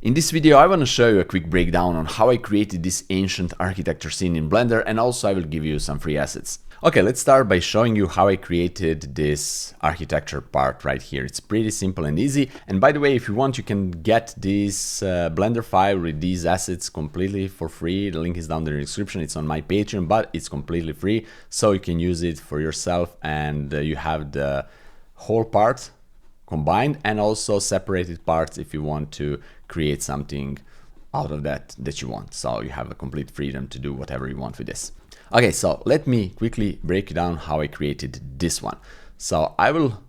In this video I want to show you a quick breakdown on how I created this ancient architecture scene in Blender, and also I will give you some free assets. Okay, let's start by showing you how I created this architecture part right here. It's pretty simple and easy, and by the way, if you want, you can get this Blender file with these assets completely for free. The link is down in the description. It's on my Patreon, but it's completely free, so you can use it for yourself, and you have the whole part combined and also separated parts if you want to create something out of that you want. So you have a complete freedom to do whatever you want with this. Okay, so let me quickly break down how I created this one. So I will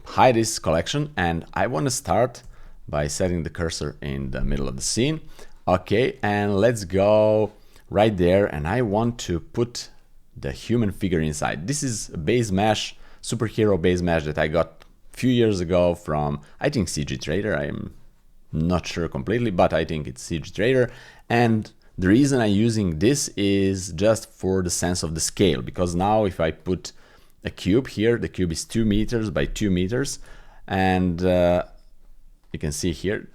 hide this collection, and I want to start by setting the cursor in the middle of the scene. Okay, and let's go right there, and I want to put the human figure inside. This is a base mesh, superhero base mesh that I got few years ago from, I think, CG Trader. I'm not sure completely, but I think it's CG Trader. And the reason I'm using this is just for the sense of the scale, because now if I put a cube here, the cube is 2 meters by 2 meters, and you can see here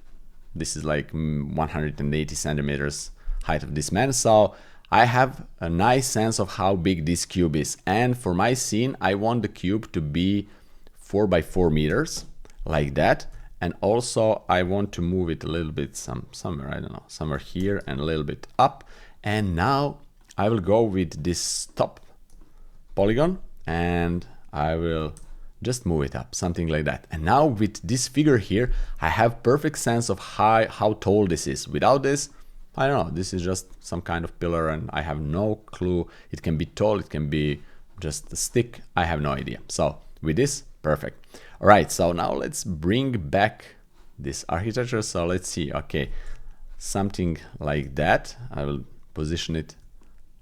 this is like 180 centimeters height of this man. So I have a nice sense of how big this cube is, and for my scene I want the cube to be 4 by 4 meters like that, and also I want to move it a little bit somewhere, I don't know, somewhere here and a little bit up. And now I will go with this top polygon and I will just move it up, something like that. And now with this figure here, I have perfect sense of how tall this is. Without this, I don't know, this is just some kind of pillar and I have no clue. It can be tall, it can be just a stick, I have no idea. So with this, perfect. All right, so now let's bring back this architecture. So let's see, okay, something like that. I will position it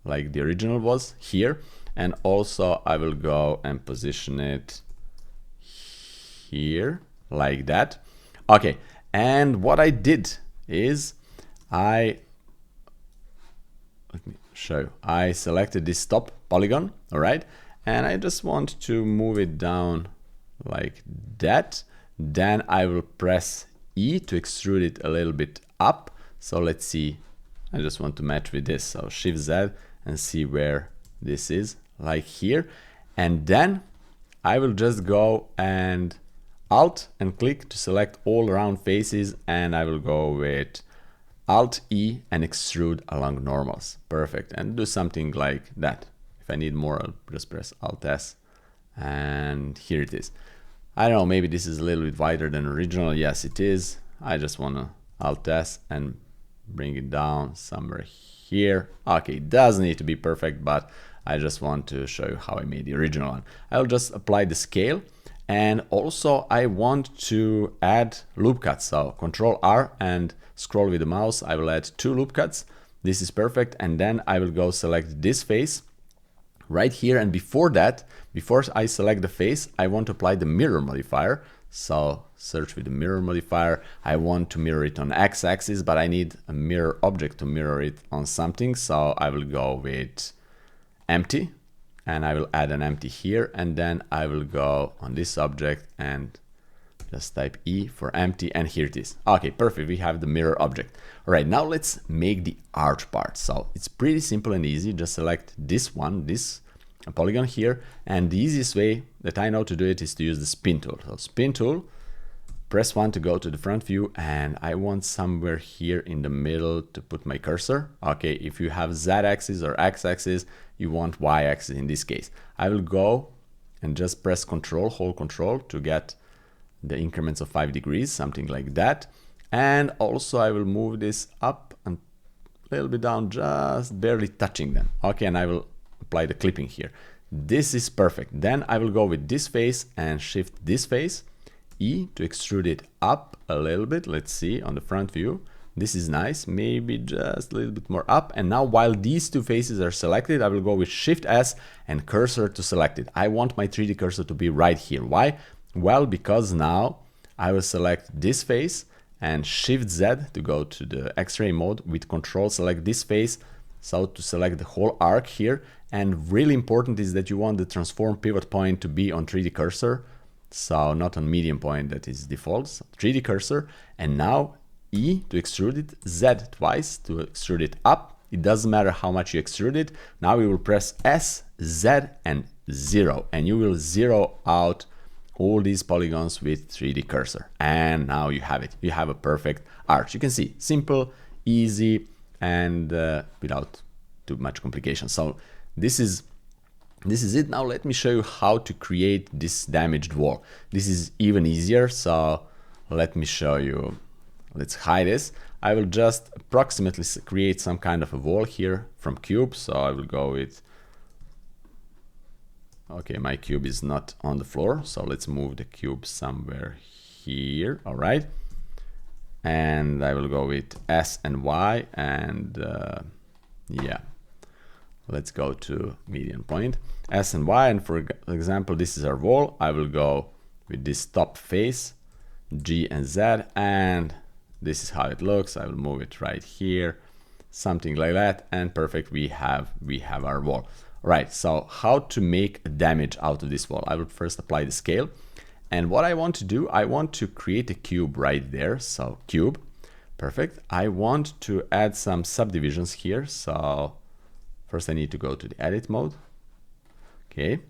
like the original was here, and also I will go and position it here like that. Okay, and what I did is let me show you. I selected this top polygon, all right, and I just want to move it down like that. Then I will press E to extrude it a little bit up. So let's see, I just want to match with this. So Shift Z and see where this is, like here. And then I will just go and Alt and click to select all round faces, and I will go with Alt E and extrude along normals. Perfect. And do something like that. If I need more, I'll just press Alt S, and here it is. I don't know, maybe this is a little bit wider than original. Yes, it is. I just want to Alt S and bring it down somewhere here. Okay, it doesn't need to be perfect, but I just want to show you how I made the original one. I'll just apply the scale, and also I want to add loop cuts. So Control R and scroll with the mouse. I will add 2 loop cuts. This is perfect, and then I will go select this face right here, and before that, before I select the face, I want to apply the mirror modifier. So search with the mirror modifier. I want to mirror it on x-axis, but I need a mirror object to mirror it on something, so I will go with empty, and I will add an empty here, and then I will go on this object and just type E for empty, and here it is. Okay, perfect, we have the mirror object. All right, now let's make the arch part. So it's pretty simple and easy. Just select this one, this polygon here, and the easiest way that I know to do it is to use the spin tool. So spin tool, press 1 to go to the front view, and I want somewhere here in the middle to put my cursor. Okay, if you have Z-axis or X-axis, you want Y-axis in this case. I will go and just press Control, hold Control to get the increments of 5 degrees, something like that. And also I will move this up and a little bit down, just barely touching them. Okay, and I will apply the clipping here. This is perfect. Then I will go with this face and shift this face, E to extrude it up a little bit. Let's see on the front view. This is nice, maybe just a little bit more up. And now while these 2 faces are selected, I will go with Shift S and cursor to select it. I want my 3D cursor to be right here. Why? Well, because now I will select this face and Shift Z to go to the X-ray mode, with Control select this face, so to select the whole arc here. And really important is that you want the transform pivot point to be on 3D cursor, so not on medium point, that is default. So 3D cursor, and now E to extrude it, Z twice to extrude it up. It doesn't matter how much you extrude it. Now we will press S, Z, and 0, and you will zero out all these polygons with 3D cursor. And now you have it. You have a perfect arch. You can see, simple, easy, and without too much complication. So this is it. Now let me show you how to create this damaged wall. This is even easier, so let me show you. Let's hide this. I will just approximately create some kind of a wall here from cube. So I will go with, okay, my cube is not on the floor, so let's move the cube somewhere here. All right, and I will go with S and Y, and yeah, let's go to median point, S and Y, and for example, this is our wall. I will go with this top face, G and Z, and this is how it looks. I will move it right here, something like that, and perfect. We have our wall. All right, so how to make a damage out of this wall? I will first apply the scale, and what I want to do, I want to create a cube right there. So cube, perfect. I want to add some subdivisions here. So first I need to go to the edit mode. Okay, I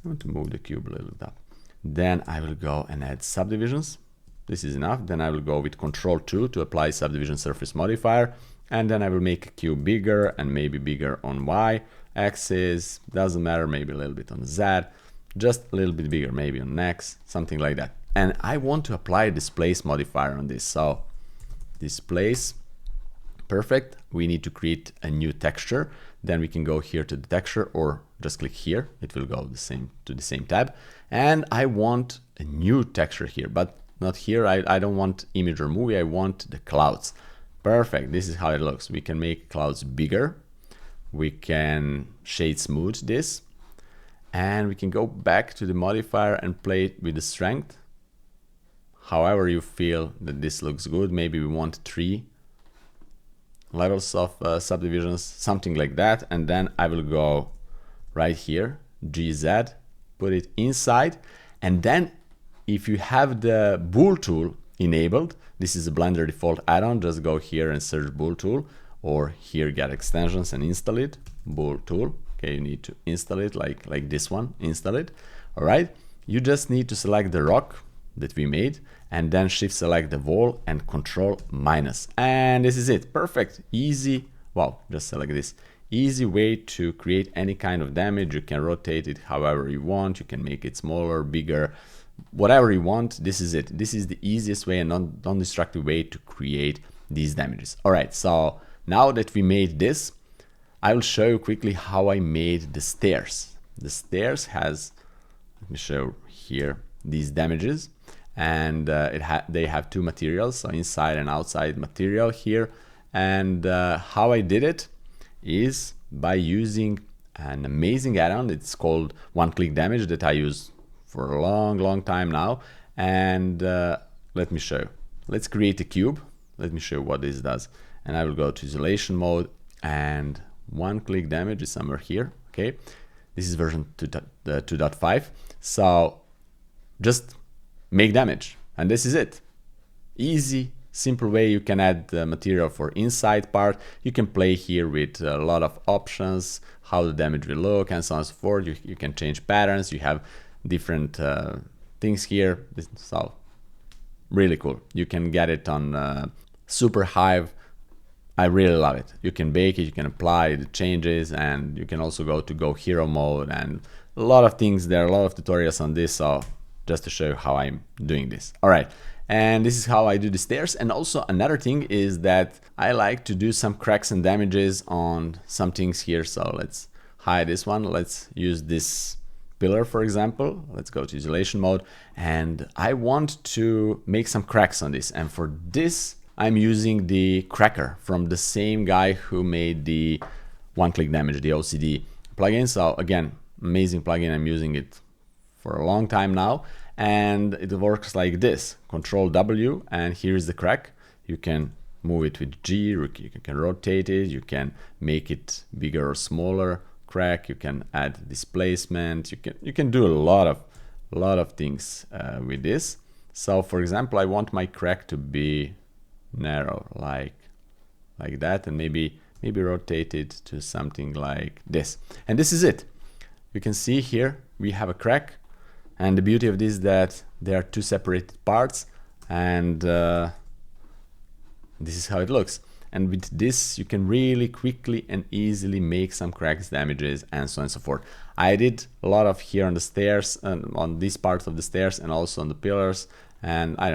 want to move the cube a little bit up. Then I will go and add subdivisions. This is enough. Then I will go with Ctrl+2 to apply subdivision surface modifier, and then I will make a cube bigger and maybe bigger on Y axis, doesn't matter, maybe a little bit on Z, just a little bit bigger, maybe on X, something like that. And I want to apply a displace modifier on this. So displace, perfect. We need to create a new texture. Then we can go here to the texture, or just click here. It will go to the same tab. And I want a new texture here, but not here. I don't want image or movie. I want the clouds. Perfect. This is how it looks. We can make clouds bigger. We can shade smooth this, and we can go back to the modifier and play it with the strength. However you feel that this looks good. Maybe we want 3 levels of subdivisions, something like that. And then I will go right here, GZ, put it inside. And then if you have the bool tool enabled, this is a Blender default add-on, just go here and search bool tool, or here get extensions and install it, bool tool. Okay, you need to install it like this one, install it. All right, you just need to select the rock that we made, and then shift select the wall and Control minus, and this is it. Perfect, easy. Wow, just select this. Easy way to create any kind of damage. You can rotate it however you want. You can make it smaller, bigger, whatever you want. This is it. This is the easiest way and non-destructive way to create these damages. All right, so now that we made this, I will show you quickly how I made the stairs. The stairs has, let me show here, these damages, and they have 2 materials, so inside and outside material here. And how I did it is by using an amazing add-on. It's called one-click damage that I use for a long time now. And let me show you. Let's create a cube. Let me show you what this does. And I will go to isolation mode, and one-click damage is somewhere here. Okay, this is version 2.5. So just make damage, and this is it. Easy, simple way you can add the material for inside part. You can play here with a lot of options, how the damage will look, and so on and so forth. You can change patterns. You have different things here. So really cool. You can get it on Super Hive. I really love it. You can bake it, you can apply the changes, and you can also go to Go Hero mode, and a lot of things. There are a lot of tutorials on this, so just to show you how I'm doing this. All right, and this is how I do the stairs. And also another thing is that I like to do some cracks and damages on some things here. So let's hide this one. Let's use this pillar, for example. Let's go to isolation mode, and I want to make some cracks on this. And for this, I'm using the cracker from the same guy who made the one-click damage, the OCD plugin. So again, amazing plugin. I'm using it for a long time now, and it works like this. Control W, and here's the crack. You can move it with G, you can rotate it, you can make it bigger or smaller crack, you can add displacement, you can do a lot of things with this. So for example, I want my crack to be narrow, like that, and maybe rotate it to something like this. And this is it. You can see here we have a crack, and the beauty of this is that there are two separated parts, and this is how it looks. And with this, you can really quickly and easily make some cracks, damages, and so on and so forth. I did a lot of here on the stairs, on this part of the stairs, and also on the pillars. And I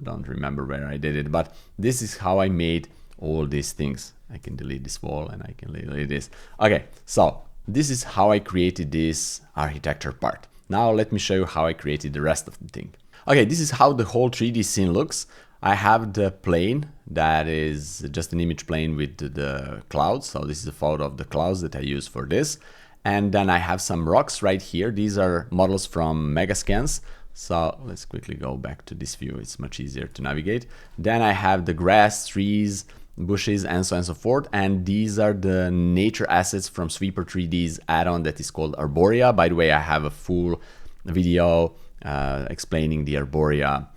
don't remember where I did it, but this is how I made all these things. I can delete this wall, and I can delete this. Okay, so this is how I created this architecture part. Now let me show you how I created the rest of the thing. Okay, this is how the whole 3D scene looks. I have the plane that is just an image plane with the clouds. So this is a photo of the clouds that I use for this. And then I have some rocks right here. These are models from Megascans. So let's quickly go back to this view. It's much easier to navigate. Then I have the grass, trees, bushes, and so on and so forth. And these are the nature assets from Sweeper 3D's add-on that is called Arborea. By the way, I have a full video explaining the Arborea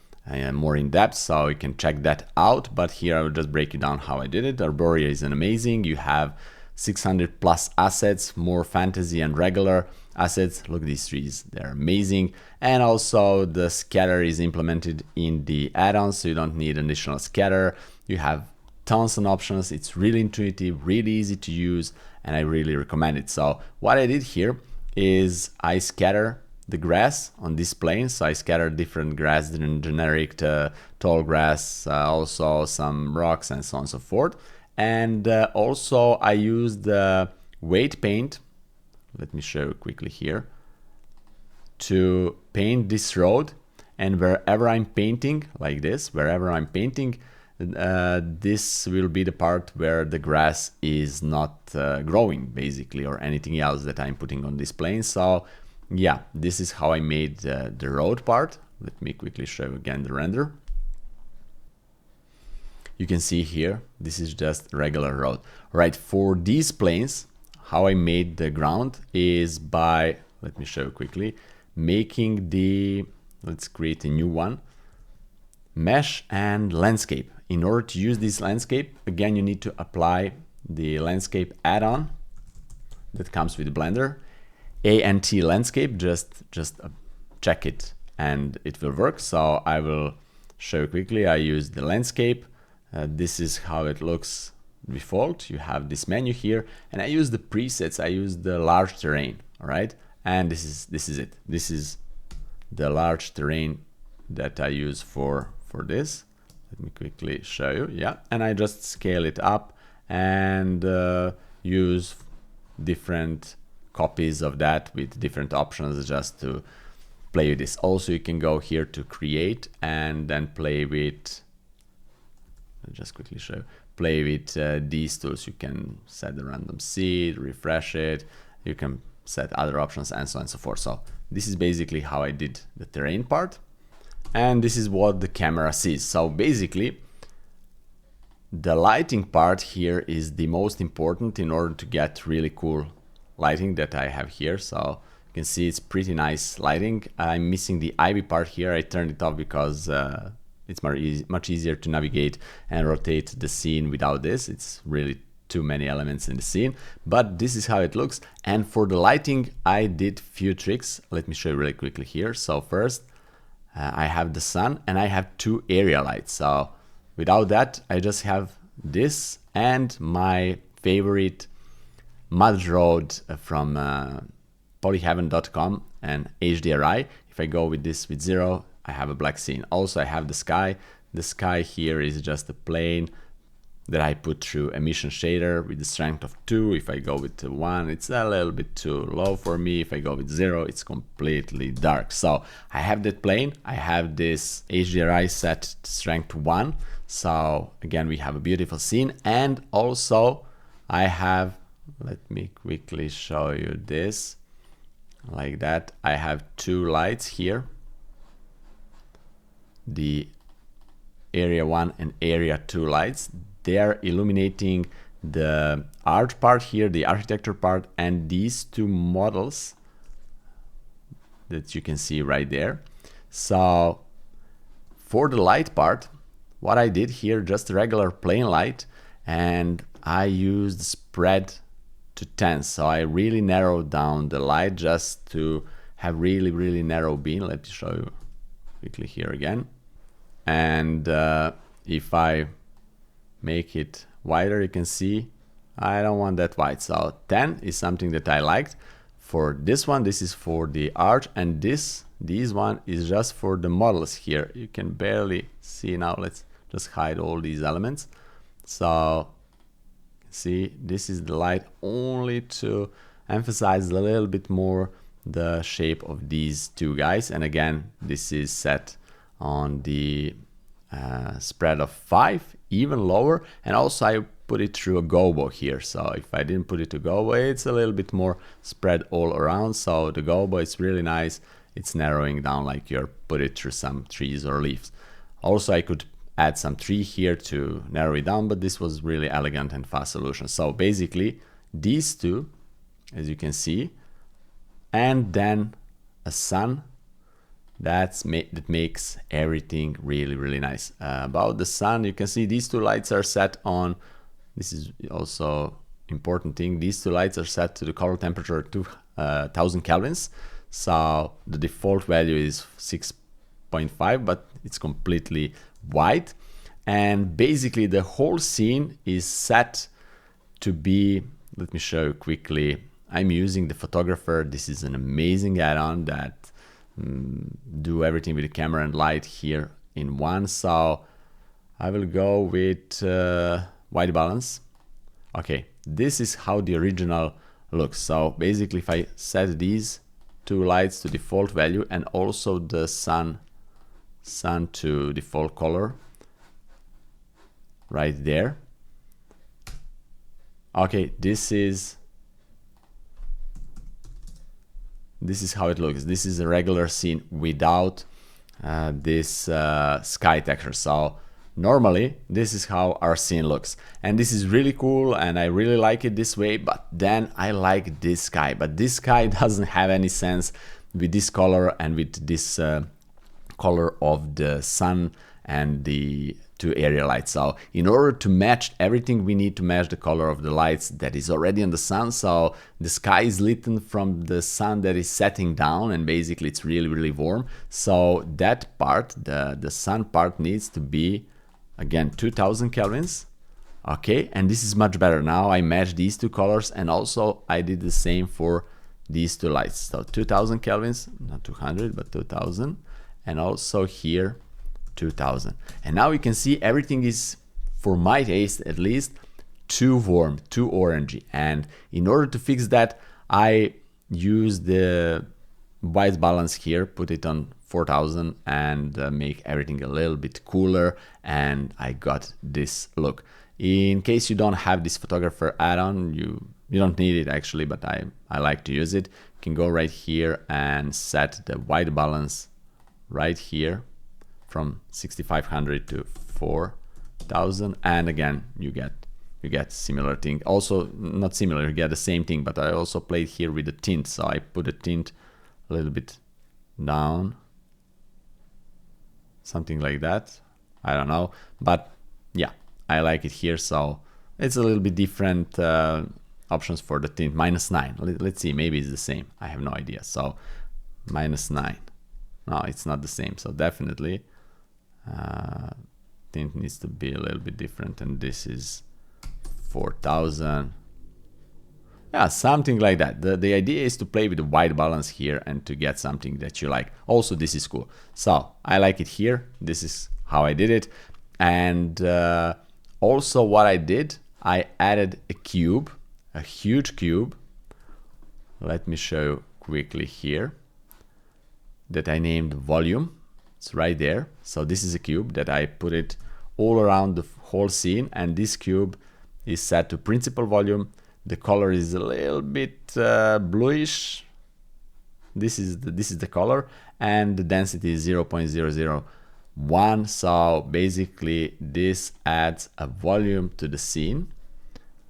more in depth, so you can check that out. But here I will just break it down how I did it. Arborea is an amazing. You have 600 plus assets, more fantasy and regular assets. Look at these trees, they're amazing. And also the scatter is implemented in the add-on, so you don't need additional scatter. You have tons of options. It's really intuitive, really easy to use, and I really recommend it. So what I did here is I scatter the grass on this plane. So I scattered different grass, generic tall grass, also some rocks, and so on and so forth. And also I used the weight paint. Let me show you quickly here, to paint this road. And wherever I'm painting, like this, wherever I'm painting, this will be the part where the grass is not growing, basically, or anything else that I'm putting on this plane. So yeah, this is how I made the road part. Let me quickly show you again the render. You can see here, this is just regular road. Right, for these planes, how I made the ground is by, let me show you quickly, making the, let's create a new one, mesh and landscape. In order to use this landscape, again, you need to apply the landscape add-on that comes with Blender. ANT landscape, just check it and it will work. So I will show you quickly. I use the landscape. This is how it looks default. You have this menu here, and I use the presets. I use the large terrain, all right? And this is it. This is the large terrain that I use for this. Let me quickly show you. Yeah, and I just scale it up and use different copies of that with different options just to play with this. Also, you can go here to create and then play with, I'll just quickly show you, play with these tools. You can set the random seed, refresh it, you can set other options, and so on and so forth. So this is basically how I did the terrain part, and this is what the camera sees. So basically the lighting part here is the most important in order to get really cool lighting that I have here. So you can see it's pretty nice lighting. I'm missing the ivy part here. I turned it off because it's much easier to navigate and rotate the scene without this. It's really too many elements in the scene, but this is how it looks. And for the lighting, I did few tricks. Let me show you really quickly here. So first, I have the sun and I have two area lights. So without that, I just have this and my favorite mud road from polyheaven.com and HDRI. If I go with this with 0, I have a black scene. Also, I have the sky. The sky here is just a plane that I put through emission shader with the strength of 2. If I go with 1, it's a little bit too low for me. If I go with 0, it's completely dark. So I have that plane. I have this HDRI set to strength 1. So again, we have a beautiful scene. And also I have, let me quickly show you this, like that. I have two lights here, the area 1 and area 2 lights. They are illuminating the art part here, the architecture part, and these two models that you can see right there. So for the light part, what I did here, just regular plain light, and I used spread to 10. So I really narrowed down the light just to have really narrow beam. Let me show you quickly here again. And if I make it wider, you can see I don't want that wide. So 10 is something that I liked. For this one, this is for the arch, and this one is just for the models here. You can barely see now. Let's just hide all these elements. So see, this is the light only to emphasize a little bit more the shape of these two guys. And again, this is set on the spread of 5, even lower. And also I put it through a gobo here. So if I didn't put it to gobo, it's a little bit more spread all around. So the gobo is really nice. It's narrowing down like you're put it through some trees or leaves. Also, I could add some tree here to narrow it down, but this was really elegant and fast solution. So basically these two, as you can see, and then a sun, that makes everything really nice. About the sun, you can see these two lights are set on, this is also important thing, these two lights are set to the color temperature 2000 kelvins. So the default value is 6.5, but it's completely white. And basically the whole scene is set to be, let me show you quickly. I'm using the photographer. This is an amazing add-on that do everything with the camera and light here in one. So I will go with white balance. Okay, this is how the original looks. So basically if I set these two lights to default value and also the sun to default color right there. Okay, this is how it looks. This is a regular scene without this sky texture. So normally this is how our scene looks, and this is really cool and I really like it this way. But then I like this sky, but this sky doesn't have any sense with this color and with this color of the sun and the two area lights. So in order to match everything, we need to match the color of the lights that is already on the sun. So the sky is lit from the sun that is setting down, and basically it's really warm. So that part, the sun part, needs to be again 2000 kelvins. Okay, and this is much better. Now I match these two colors, and also I did the same for these two lights. So 2000 kelvins, not 200 but 2000, and also here 2000. And now you can see everything is, for my taste at least, too warm, too orangey. And in order to fix that, I use the white balance here, put it on 4000 and make everything a little bit cooler, and I got this look. In case you don't have this photographer add-on, you don't need it actually, but I like to use it. You can go right here and set the white balance right here from 6500 to 4000, and again you get similar thing. Also not similar, you get the same thing, but I also played here with the tint. So I put the tint a little bit down, something like that, I don't know, but yeah, I like it here. So it's a little bit different options for the tint. -9, let's see, maybe it's the same, I have no idea. So -9, no, it's not the same. So definitely tint needs to be a little bit different, and this is 4000. Yeah, something like that. The idea is to play with the white balance here and to get something that you like. Also, this is cool. So I like it here. This is how I did it. And also what I did, I added a cube, a huge cube. Let me show you quickly here, that I named volume. It's right there. So this is a cube that I put it all around the whole scene, and this cube is set to principal volume. The color is a little bit bluish. This is the color, and the density is 0.001. So basically this adds a volume to the scene.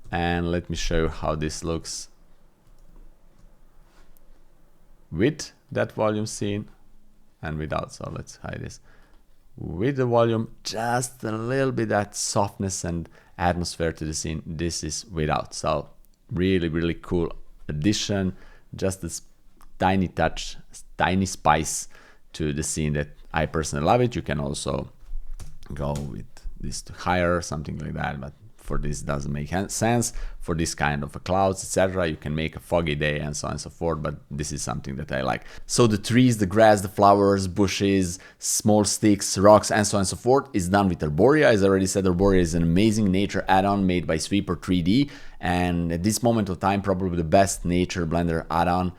And let me show you how this looks with that volume scene and without. So let's hide this. with the volume, just a little bit that softness and atmosphere to the scene. This is without. So really, really cool addition. Just this tiny touch, tiny spice to the scene that I personally love it. You can also go with this to higher, something like that, but for this doesn't make sense. For this kind of a clouds, etc., you can make a foggy day and so on and so forth, but this is something that I like. So the trees, the grass, the flowers, bushes, small sticks, rocks, and so on and so forth is done with Arborea. As I already said, Arborea is an amazing nature add-on made by Sweeper 3D, and at this moment of time, probably the best nature blender add-on.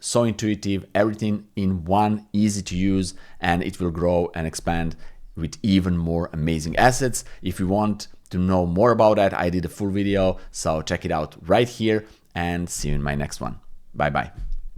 So intuitive, everything in one, easy to use, and it will grow and expand with even more amazing assets. If you want to know more about that, I did a full video, so check it out right here, and see you in my next one. Bye bye.